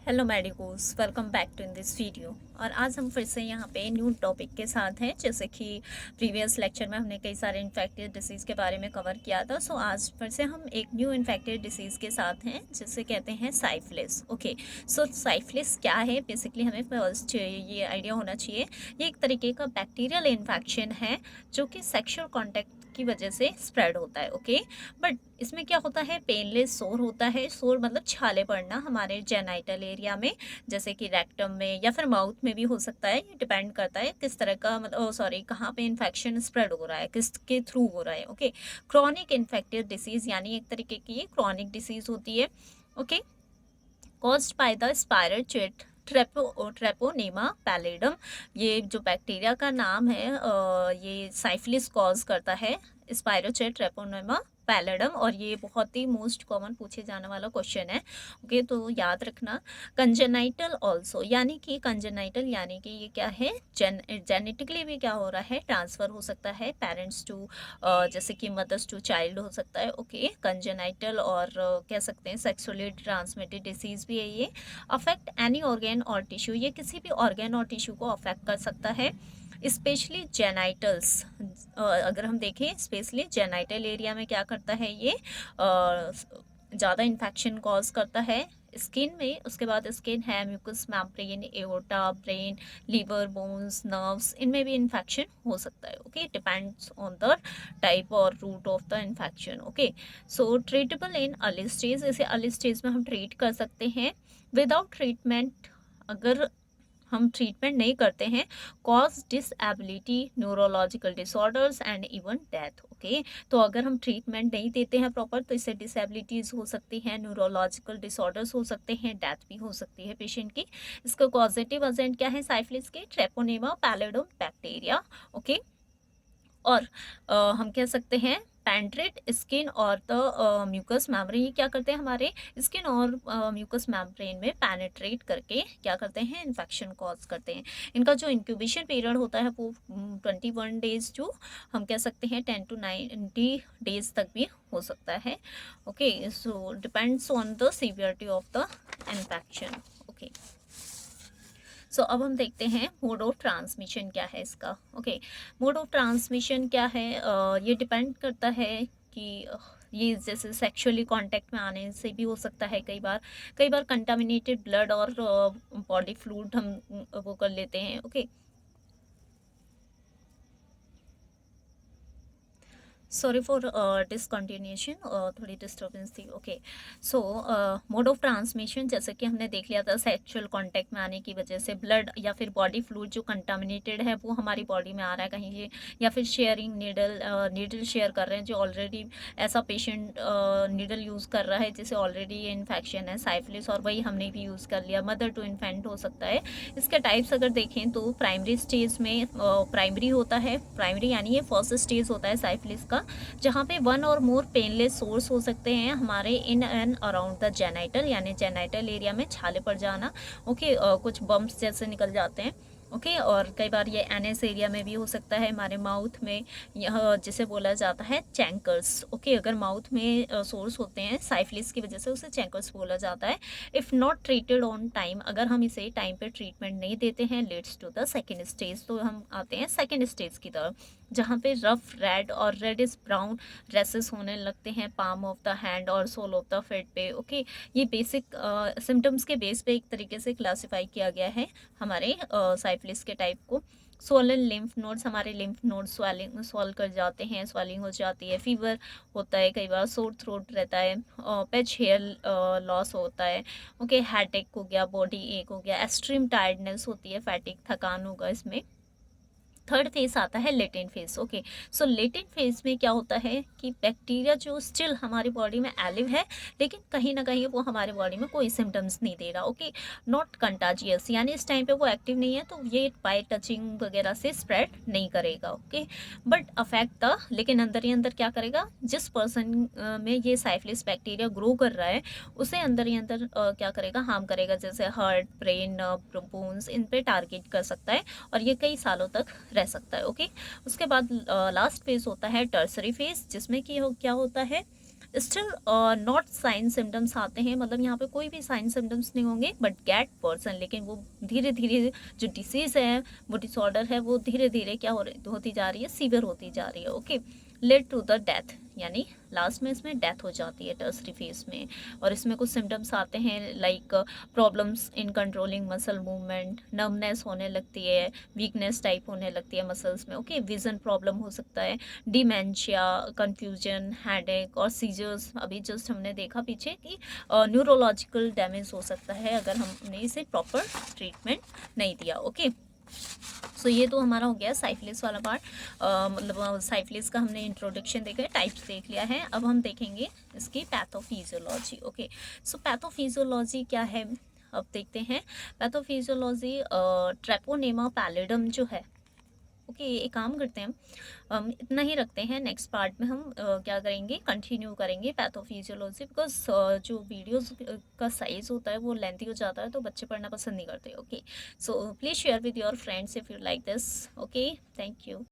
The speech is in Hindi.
Hello medicos, welcome back to in this video. और आज हम फिर से यहाँ पे न्यू टॉपिक के साथ हैं। जैसे कि प्रीवियस लेक्चर में हमने कई सारे इन्फेक्टिव डिसीज़ के बारे में कवर किया था, सो आज फिर से हम एक न्यू इन्फेक्टिव डिसीज़ के साथ हैं जिसे कहते हैं साइफिलिस। ओके, सो साइफिलिस क्या है? बेसिकली हमें फर्स्ट ये आइडिया होना चाहिए। ये एक तरीके का बैक्टीरियल इन्फेक्शन है जो कि सेक्शुअल कॉन्टैक्ट की वजह से स्प्रेड होता है। ओके, बट इसमें क्या होता है, पेनलेस सोर होता है। सोर मतलब छाले पड़ना हमारे जेनाइटल एरिया में, जैसे कि रेक्टम में या फिर माउथ में भी हो सकता है। ये डिपेंड करता है किस तरह का मतलब सॉरी कहाँ पे इन्फेक्शन स्प्रेड हो रहा है, किसके थ्रू हो रहा है। ओके, क्रॉनिक इन्फेक्टिव डिसीज यानी एक तरीके की ये क्रॉनिक डिसीज होती है। Okay, caused by the spiral चेट ट्रेपोनेमा पैलिडम। ये जो बैक्टीरिया का नाम है ये साइफिलिस कॉज करता है, स्पाइरोचेट ट्रेपोनेमा पैलिडम। और ये बहुत ही मोस्ट कॉमन पूछे जाने वाला क्वेश्चन है। ओके, तो याद रखना। कंजेनाइटल ऑल्सो यानी कि कंजेनाइटल यानी कि ये क्या है, जेनेटिकली भी क्या हो रहा है, ट्रांसफ़र हो सकता है पेरेंट्स टू जैसे कि मदर्स टू चाइल्ड हो सकता है। ओके, कंजेनाइटल और कह सकते हैं सेक्सुअली ट्रांसमिटेड डिसीज़ भी है ये। अफेक्ट एनी ऑर्गेन और टिश्यू, ये किसी भी ऑर्गेन और टिश्यू को अफेक्ट कर सकता है, स्पेशली जेनाइटल्स। अगर हम देखें स्पेशली जेनाइटल एरिया में क्या करता है ये, ज़्यादा इन्फेक्शन कॉज करता है। स्किन में, उसके बाद स्किन है mucous membrane, aorta, brain, liver, bones, nerves, इनमें भी इन्फेक्शन हो सकता है। Okay, depends on the type और route of the infection. Okay, so treatable in early stage, इसे अर्ली स्टेज में हम ट्रीट कर सकते हैं। विदाउट ट्रीटमेंट, अगर हम ट्रीटमेंट नहीं करते हैं, cause disability, neurological disorders and even death. Okay, तो अगर हम ट्रीटमेंट नहीं देते हैं प्रॉपर तो इससे डिसएबिलिटीज हो सकती हैं, न्यूरोलॉजिकल डिसऑर्डर्स हो सकते हैं, डेथ भी हो सकती है पेशेंट की। इसका कॉजेटिव एजेंट क्या है साइफिलिस के? Treponema pallidum bacteria. ओके, और हम कह सकते हैं पेंट्रेट स्किन और द म्यूकस मेम्ब्रेन। ये क्या करते हैं, हमारे स्किन और म्यूकस मेम्ब्रेन में पेनेट्रेट करके क्या करते हैं, इन्फेक्शन कॉज करते हैं। इनका जो इंक्यूबेशन पीरियड होता है वो 21 डेज टू हम कह सकते हैं 10 to 90 डेज तक भी हो सकता है। Okay, so depends on the severity of the infection. Okay, so अब हम देखते हैं मोड ऑफ ट्रांसमिशन क्या है इसका। ओके, मोड ऑफ ट्रांसमिशन क्या है, ये डिपेंड करता है कि ये जैसे सेक्सुअली कांटेक्ट में आने से भी हो सकता है। कई बार कंटामिनेटेड ब्लड और बॉडी फ्लूइड हम वो कर लेते हैं। ओके, सॉरी फॉर डिसकंटिन्यूएशन, थोड़ी डिस्टर्बेंस थी। Okay, so mode of transmission जैसे कि हमने देख लिया था, सेक्सुअल कांटेक्ट में आने की वजह से ब्लड या फिर बॉडी फ्लूइड जो कंटामिनेटेड है वो हमारी बॉडी में आ रहा है कहीं से, या फिर शेयरिंग नीडल शेयर कर रहे हैं जो ऑलरेडी ऐसा पेशेंट नीडल यूज़ कर रहा है जिसे ऑलरेडी ये इन्फेक्शन है साइफिलिस, और वही हमने भी यूज़ कर लिया। मदर टू इन्फेंट हो सकता है। इसके टाइप्स अगर देखें तो प्राइमरी स्टेज में प्राइमरी होता है, प्राइमरी यानी ये फर्स्ट स्टेज होता है साइफिलिस का, जहाँ पे वन और मोर पेनलेस सोर्स हो सकते हैं हमारे in and around the genital, यानी जेनाइटल एरिया में छाले पड़ जाना। ओके, कुछ बम्प्स जैसे निकल जाते हैं। ओके, और कई बार ये एनएस एरिया में भी हो सकता है, हमारे माउथ में, यह जिसे बोला जाता है चैंकर्स। ओके, अगर माउथ में सोर्स होते हैं साइफिलिस की वजह से उसे चैंकर्स बोला जाता है। If not treated on time, अगर हम इसे टाइम पे ट्रीटमेंट नहीं देते हैं, leads to the second stage. तो हम आते हैं सेकेंड स्टेज की तरफ, जहाँ पे रफ रेड और रेडिश ब्राउन रेसेस होने लगते हैं पाम ऑफ द हैंड और सोल ऑफ द फीट पे। ओके, ये बेसिक सिम्टम्स के बेस पे एक तरीके से क्लासिफाई किया गया है हमारे साइफिलिस के टाइप को। सोलन लिम्फ नोड्स, हमारे लिम्फ नोड स्वॉल कर जाते हैं, स्वेलिंग हो जाती है, फीवर होता है, कई बार सोर थ्रोट रहता है, पैच हेयर लॉस होता है। ओके, हेडेक हो गया, बॉडी एक हो गया, एक्सट्रीम टायर्डनेस होती है, फैटिक थकान होगा इसमें। थर्ड फेज आता है लेटेंट फेज। ओके, सो लेटेंट फेज में क्या होता है कि बैक्टीरिया जो स्टिल हमारी बॉडी में एलिव है, लेकिन कहीं ना कहीं वो हमारे बॉडी में कोई सिम्टम्स नहीं दे रहा। ओके, नॉट कंटाजियस, यानी इस टाइम पे वो एक्टिव नहीं है, तो ये बाय टचिंग वगैरह से स्प्रेड नहीं करेगा। ओके, बट अफेक्ट द, लेकिन अंदर ही अंदर क्या करेगा, जिस पर्सन में ये साइफिलिस बैक्टीरिया ग्रो कर रहा है उसे अंदर ही अंदर क्या करेगा, हार्म करेगा, जैसे हार्ट, ब्रेन, बोन्स, इन पे टारगेट कर सकता है और ये कई सालों तक रह सकता है। ओके, उसके बाद लास्ट फेज होता है टर्सरी फेज, जिसमें कि क्या होता है, स्टिल नॉट साइन सिम्टम्स आते हैं, मतलब यहाँ पे कोई भी साइन सिम्टम्स नहीं होंगे बट गेट पर्सन, लेकिन वो धीरे धीरे जो डिसीज़ है, वो डिसऑर्डर है, वो धीरे धीरे क्या होती जा रही है, सीवियर होती जा रही है। Okay, led to the death, यानी लास्ट में इसमें डेथ हो जाती है टर्सरी फेज में। और इसमें कुछ सिम्टम्स आते हैं like problems in controlling muscle movement, nervousness होने लगती है, वीकनेस टाइप होने लगती है मसल्स में। ओके, विजन प्रॉब्लम हो सकता है, डिमेंशिया, कंफ्यूजन, हेडेक और सीजर्स। अभी जस्ट हमने देखा पीछे कि न्यूरोलॉजिकल डैमेज हो सकता है अगर हमने इसे प्रॉपर ट्रीटमेंट नहीं दिया। ओके, सो ये तो हमारा हो गया साइफिलिस वाला पार्ट, मतलब साइफिलिस का हमने इंट्रोडक्शन देखा है, टाइप्स देख लिया है। अब हम देखेंगे इसकी पैथोफिजियोलॉजी। ओके, सो पैथोफिजियोलॉजी क्या है, अब देखते हैं। पैथोफिजियोलॉजी ट्रेपोनेमा पैलिडम जो है, ओके, एक काम करते हैं हम इतना ही रखते हैं। नेक्स्ट पार्ट में हम क्या करेंगे, कंटिन्यू करेंगे पैथोफिजियोलॉजी, बिकॉज जो वीडियोस का साइज होता है वो लेंथी हो जाता है, तो बच्चे पढ़ना पसंद नहीं करते। Okay, so please share with your friends if you like this. Okay, thank you.